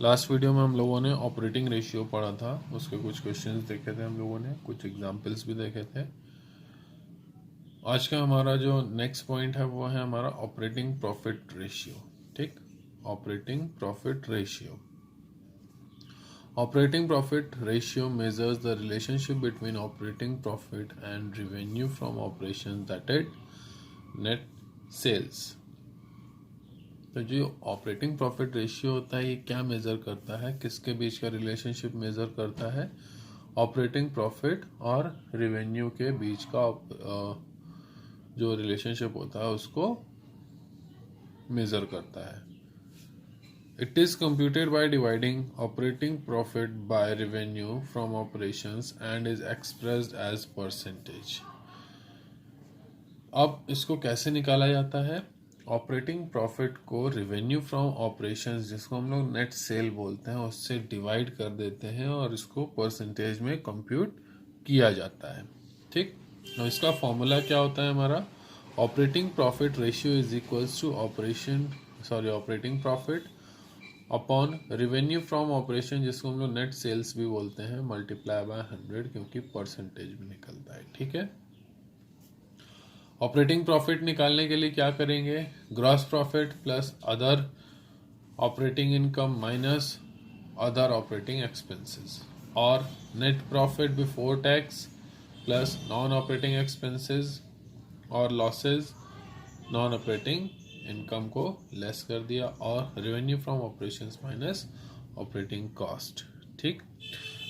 Last video में हम लोगों ने ऑपरेटिंग रेशियो पढ़ा था, उसके कुछ क्वेश्चंस देखे थे हम लोगों ने, कुछ एग्जांपल्स भी देखे थे। आज का हमारा जो नेक्स्ट पॉइंट है वो है हमारा ऑपरेटिंग प्रॉफिट रेशियो। ठीक, operating profit ratio. Operating profit ratio measures the relationship between operating profit and revenue from operations, that is net sales। तो जो ऑपरेटिंग प्रॉफिट रेशियो होता है ये क्या मेज़र करता है, किसके बीच का रिलेशनशिप मेज़र करता है? ऑपरेटिंग प्रॉफिट और रेवेन्यू के बीच का जो रिलेशनशिप होता है उसको मेज़र करता है। It is computed by dividing operating profit by revenue from operations and is expressed as percentage। अब इसको कैसे निकाला जाता है? ऑपरेटिंग प्रॉफिट को रेवेन्यू फ्रॉम ऑपरेशंस, जिसको हम लोग नेट सेल बोलते हैं, उससे डिवाइड कर देते हैं और इसको परसेंटेज में कंप्यूट किया जाता है। ठीक, तो इसका फॉर्मूला क्या होता है हमारा? Operating profit ratio is equals to operating profit upon revenue from operation, जिसको हम लोग नेट सेल्स भी बोलते हैं, मल्टीप्लाई बाय 100, क्योंकि परसेंटेज में निकलता है। ठीक है, ऑपरेटिंग प्रॉफिट निकालने के लिए क्या करेंगे? Gross profit plus other operating income minus other operating expenses, और net profit before tax plus non operating expenses और लॉसेस, नॉन ऑपरेटिंग इनकम को लेस कर दिया, और revenue from operations minus operating cost. ठीक,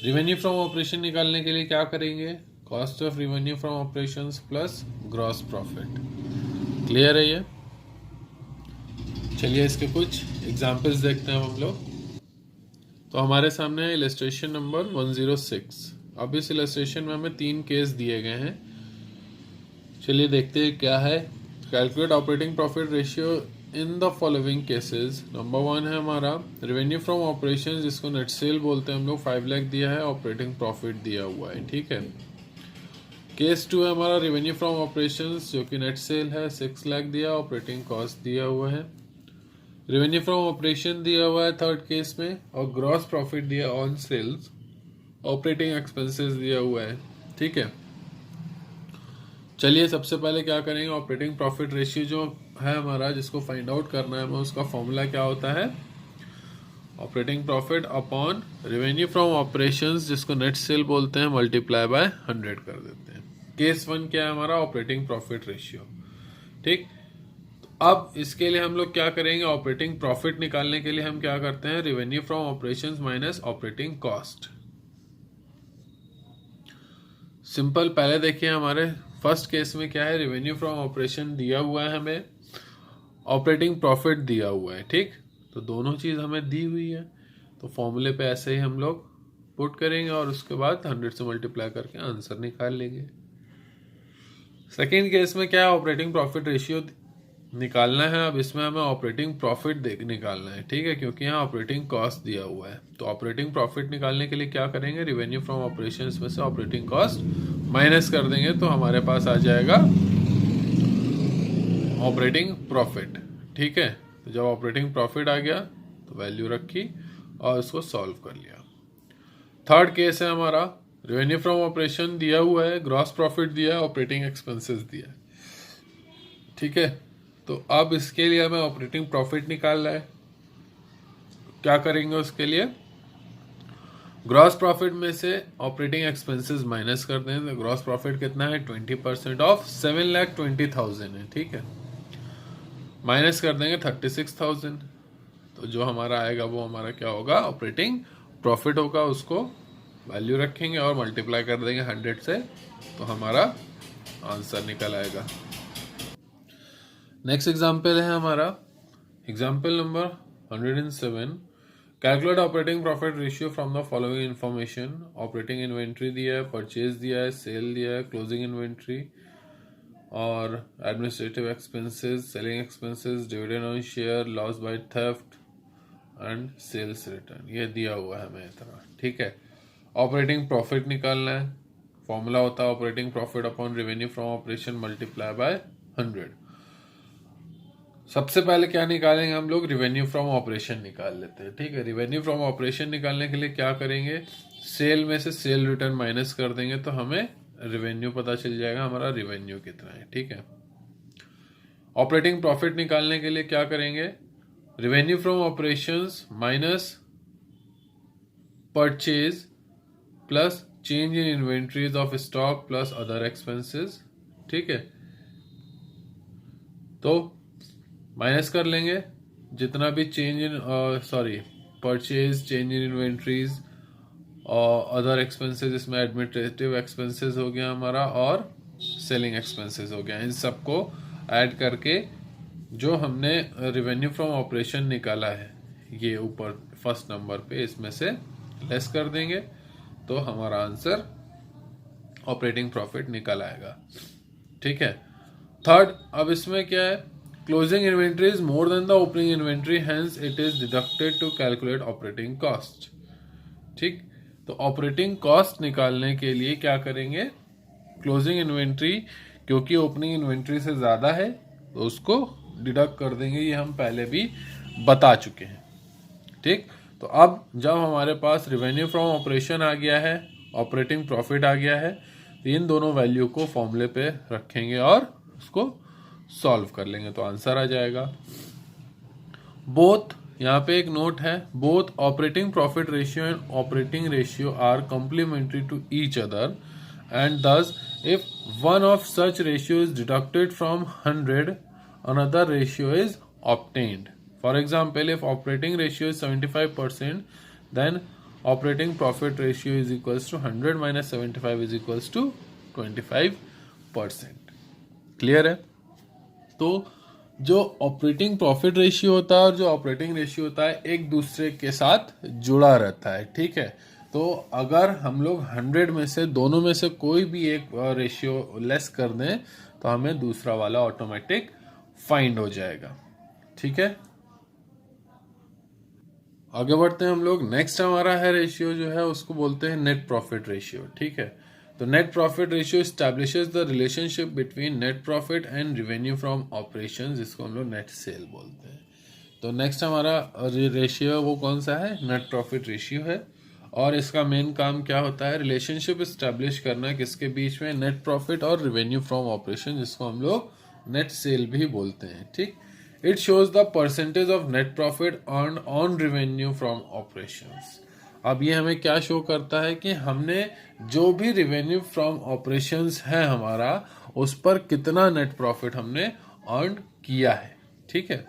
रेवेन्यू फ्रॉम ऑपरेशन निकालने के लिए क्या करेंगे? Cost of revenue from operations plus gross profit. Clear है ये? चलिए इसके कुछ एग्जांपल्स देखते हैं हम लोग। तो हमारे सामने है इलस्ट्रेशन नंबर 106। अब इस इलस्ट्रेशन में हमें 3 केस दिए गए हैं। चलिए देखते हैं क्या है। Calculate operating profit ratio in the following cases. Number 1 है हमारा रेवेन्यू फ्रॉम ऑपरेशन, जिसको नेट सेल बोलते हैं हम लोग, 5 लाख दिया है, ऑपरेटिंग प्रॉफिट दिया हुआ है। ठीक है, केस 2 है हमारा रेवेन्यू फ्रॉम ऑपरेशंस, जो कि नेट सेल है, 6 लाख दिया, ऑपरेटिंग कॉस्ट दिया हुआ है। रेवेन्यू फ्रॉम ऑपरेशन दिया हुआ है थर्ड केस में, और ग्रॉस प्रॉफिट दिया ऑन सेल्स, ऑपरेटिंग एक्सपेंसेस दिया हुआ है। ठीक है, चलिए सबसे पहले क्या करेंगे? ऑपरेटिंग प्रॉफिट रेशियो जो है हमारा, जिसको फाइंड आउट करना है हमें, उसका फॉर्मूला क्या होता है? Operating profit upon revenue from operations, जिसको नेट सेल बोलते हैं, मल्टीप्लाई बाय 100 कर देते हैं। केस 1 क्या है हमारा? Operating profit ratio. ठीक, तो अब इसके लिए हम लोग क्या करेंगे? ऑपरेटिंग प्रॉफिट निकालने के लिए हम क्या करते हैं? Revenue from operations minus operating cost. Simple, पहले देखिए हमारे फर्स्ट केस में क्या है? रेवेन्यू फ्रॉम ऑपरेशन दिया हुआ है हमें, ऑपरेटिंग प्रॉफिट दिया हुआ है। ठीक, तो दोनों चीज हमें दी हुई है, तो फॉर्मूले पे ऐसे ही हम लोग पुट करेंगे और उसके बाद 100 से मल्टीप्लाई करके आंसर निकाल लेंगे। सेकेंड केस में क्या है? ऑपरेटिंग प्रॉफिट रेशियो निकालना है। अब इसमें हमें ऑपरेटिंग प्रॉफिट निकालना है। ठीक है, क्योंकि यहाँ ऑपरेटिंग कॉस्ट दिया हुआ है, तो ऑपरेटिंग प्रॉफिट निकालने के लिए क्या करेंगे? रेवेन्यू फ्रॉम ऑपरेशंस में से ऑपरेटिंग कॉस्ट माइनस कर देंगे, तो हमारे पास आ जाएगा ऑपरेटिंग प्रॉफिट। ठीक है, तो जब ऑपरेटिंग प्रॉफिट आ गया तो वैल्यू रखी और उसको सॉल्व कर लिया। थर्ड केस है हमारा, रेवेन्यू फ्रॉम ऑपरेशन दिया हुआ है, ग्रॉस प्रॉफिट दिया है, ऑपरेटिंग एक्सपेंसेस दिया है। ठीक है, तो अब इसके लिए हमें ऑपरेटिंग प्रॉफिट निकालना है। क्या करेंगे उसके लिए? ग्रॉस प्रॉफिट में से ऑपरेटिंग एक्सपेंसेस माइनस कर दें, तो ग्रॉस प्रॉफिट कितना है? 20% ऑफ 7,20,000 है। ठीक है, माइनस कर देंगे 36,000, तो जो हमारा आएगा वो हमारा क्या होगा? ऑपरेटिंग प्रॉफिट होगा। उसको वैल्यू रखेंगे और मल्टीप्लाई कर देंगे 100 से, तो हमारा आंसर निकल आएगा। नेक्स्ट एग्जाम्पल है हमारा example number 107। Calculate operating profit ratio from the following information. Operating inventory दिया है, परचेज दिया है, सेल दिया है, क्लोजिंग इन्वेंट्री और administrative expenses, selling expenses, dividend on share, loss by theft and sales return, ये दिया हुआ है हमें इतना। ठीक है, ऑपरेटिंग प्रॉफिट निकालना है। फॉर्मूला होता है operating profit upon revenue from operation multiply by 100। सबसे पहले क्या निकालेंगे हम लोग, रिवेन्यू फ्रॉम ऑपरेशन निकाल लेते हैं। ठीक है, रिवेन्यू फ्रॉम ऑपरेशन निकालने के लिए क्या करेंगे, सेल में से सेल रिटर्न माइनस कर देंगे तो हमें रिवेन्यू पता चल जाएगा, हमारा रिवेन्यू कितना है। ठीक है, ऑपरेटिंग प्रॉफिट निकालने के लिए क्या करेंगे, revenue from operations minus purchase plus change in inventories of stock plus other expenses. ठीक है, तो माइनस कर लेंगे जितना भी change in purchase, change in inventories और अदर एक्सपेंसेस, इसमें एडमिनिस्ट्रेटिव एक्सपेंसेस हो गया हमारा और सेलिंग एक्सपेंसेस हो गया। इन सबको ऐड करके जो हमने रिवेन्यू फ्रॉम ऑपरेशन निकाला है, ये ऊपर फर्स्ट नंबर पे इसमें से लेस कर देंगे तो हमारा आंसर ऑपरेटिंग प्रॉफिट निकल आएगा। ठीक है, थर्ड, अब इसमें क्या है, closing inventory is more than the opening inventory, hence it is deducted to calculate operating cost. ठीक, तो ऑपरेटिंग कॉस्ट निकालने के लिए क्या करेंगे, क्लोजिंग इन्वेंट्री क्योंकि ओपनिंग इन्वेंट्री से ज्यादा है तो उसको डिडक्ट कर देंगे, ये हम पहले भी बता चुके हैं। ठीक, तो अब जब हमारे पास रिवेन्यू फ्रॉम ऑपरेशन आ गया है, ऑपरेटिंग प्रॉफिट आ गया है, तो इन दोनों वैल्यू को फॉर्मूले पे रखेंगे और उसको सॉल्व कर लेंगे तो आंसर आ जाएगा। बोथ, यहाँ पे एक नोट है, both operating profit ratio and operating ratio are complementary to each other and thus if one of such ratio is deducted from 100 another ratio is obtained. For example, if operating ratio is 75%, then operating profit ratio is equals to 100 minus 75 is equals to 25%. Clear है? तो जो operating profit ratio होता है और जो operating ratio होता है एक दूसरे के साथ जुड़ा रहता है। ठीक है, तो अगर हम लोग 100 में से दोनों में से कोई भी एक रेशियो लेस कर दें तो हमें दूसरा वाला ऑटोमेटिक फाइंड हो जाएगा। ठीक है, आगे बढ़ते हैं हम लोग। नेक्स्ट हमारा है रेशियो जो है उसको बोलते हैं नेट प्रॉफिट रेशियो। ठीक है, तो net profit ratio establishes the relationship between net profit and revenue from operations, जिसको हम लोग नेट सेल बोलते हैं। तो नेक्स्ट हमारा रेशियो वो कौन सा है, नेट प्रॉफिट रेशियो है, और इसका मेन काम क्या होता है, रिलेशनशिप एस्टैब्लिश करना किसके बीच में, नेट प्रॉफिट और रेवेन्यू फ्रॉम ऑपरेशन, जिसको हम लोग नेट सेल भी बोलते हैं। ठीक, it shows the percentage of net profit earn on revenue from operations. अब ये हमें क्या शो करता है कि हमने जो भी रेवेन्यू फ्रॉम ऑपरेशंस है हमारा, उस पर कितना नेट प्रॉफिट हमने अर्न किया है। ठीक है,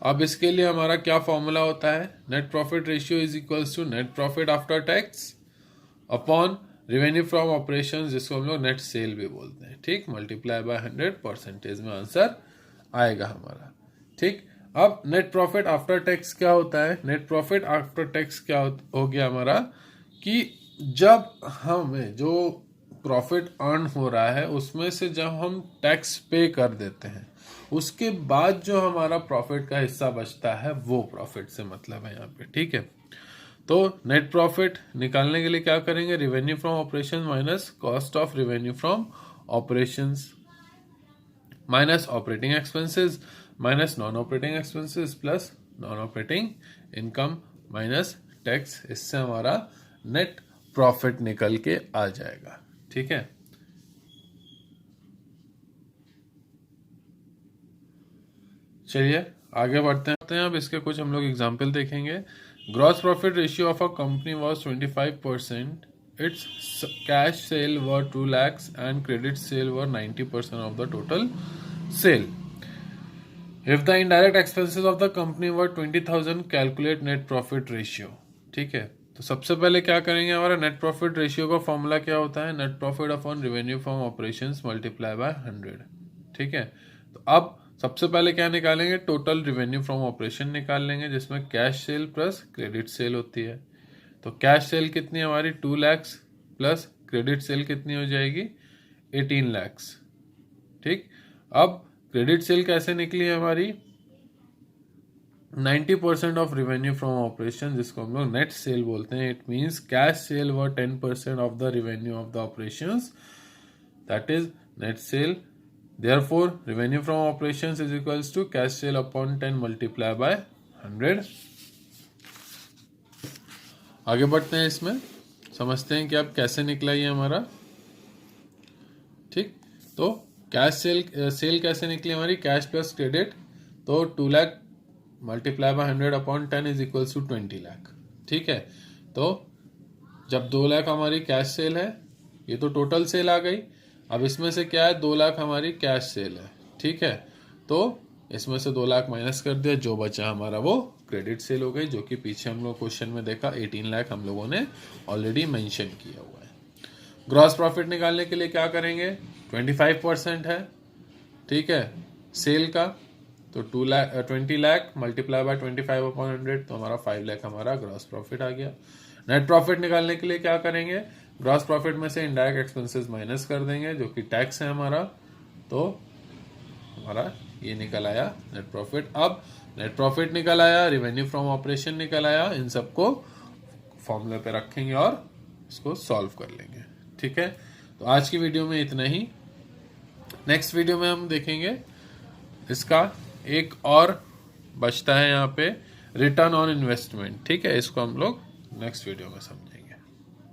अब इसके लिए हमारा क्या फॉर्मूला होता है, net profit ratio is equals to net profit after tax upon revenue from operations, जिसको हम लोग नेट सेल भी बोलते हैं। ठीक, मल्टीप्लाई बाय 100% में आंसर आएगा हमारा। ठीक, अब नेट प्रॉफिट आफ्टर टैक्स क्या होता है, नेट प्रॉफिट आफ्टर टैक्स क्या हो गया हमारा, कि जब हमें जो प्रॉफिट अर्न हो रहा है उसमें से जब हम टैक्स पे कर देते हैं उसके बाद जो हमारा प्रॉफिट का हिस्सा बचता है वो प्रॉफिट से मतलब है यहाँ पे। ठीक है, तो नेट प्रॉफिट निकालने के लिए क्या करेंगे, revenue from operation minus cost of revenue from operations minus operating expenses minus non operating expenses plus non operating income minus tax, इससे हमारा नेट प्रॉफिट निकल के आ जाएगा। ठीक है, चलिए आगे बढ़ते हैं। अब इसके कुछ हम लोग एग्जाम्पल देखेंगे। Gross profit ratio of a company was 25%, it's cash sale were 2 lakhs and credit sale were 90% of the total sale. If the indirect expenses of the company were 20,000, calculate net profit ratio. ठीक है, तो सबसे पहले क्या करेंगे, हमारा net profit ratio का formula क्या होता है, net profit upon revenue from operations multiply by 100। ठीक है, तो अब सबसे पहले क्या निकालेंगे, टोटल रेवेन्यू फ्रॉम ऑपरेशन निकाल लेंगे जिसमें cash cell plus credit sale होती है। तो कैश सेल कितनी हमारी 2 lakhs प्लस क्रेडिट सेल कितनी हो जाएगी 18 lakhs। ठीक, अब क्रेडिट सेल कैसे निकली है हमारी, 90% ऑफ रेवेन्यू फ्रॉम ऑपरेशन, जिसको हम लोग नेट सेल बोलते हैं। It means cash sale were 10% of the revenue of the operations, that is net sale therefore revenue from operations is equals to cash sale upon 10 multiply by 100। आगे बढ़ते हैं, इसमें समझते हैं कि अब कैसे निकला ये हमारा। ठीक, तो कैश सेल कैसे निकली हमारी, कैश प्लस क्रेडिट, तो 2 lakh multiply by 100 upon 10 is equals to 20 lakh. ठीक है, तो जब 2 लाख हमारी कैश सेल है, ये तो टोटल सेल आ गई। अब इसमें से क्या है, 2 लाख हमारी कैश सेल है। ठीक है, तो इसमें से 2 लाख माइनस कर दिया, जो बचा हमारा वो क्रेडिट सेल हो गई, जो कि पीछे हम लोग क्वेश्चन में देखा 18 लाख हम लोगों ने ऑलरेडी मेंशन किया हुआ है। ग्रॉस प्रॉफिट निकालने के लिए क्या करेंगे, 25% है। ठीक है, सेल का, तो 20 लाख मल्टीप्लाई बाय 25 अपॉन 100, तो हमारा 5 लाख हमारा ग्रॉस प्रॉफिट आ गया। नेट प्रॉफिट निकालने के लिए क्या करेंगे, ग्रॉस प्रॉफिट में से इनडायरेक्ट एक्सपेंसेस माइनस कर देंगे, जो कि टैक्स है हमारा, तो हमारा ये निकल आया नेट प्रॉफिट। अब नेट प्रॉफिट निकल आया, रेवेन्यू फ्रॉम ऑपरेशन निकल आया, इन सबको फॉर्मूले पे रखेंगे और इसको सॉल्व कर लेंगे। ठीक है, तो आज की वीडियो में इतना ही। नेक्स्ट वीडियो में हम देखेंगे इसका एक और बचता है यहाँ पे, रिटर्न ऑन इन्वेस्टमेंट। ठीक है, इसको हम लोग नेक्स्ट वीडियो में समझेंगे।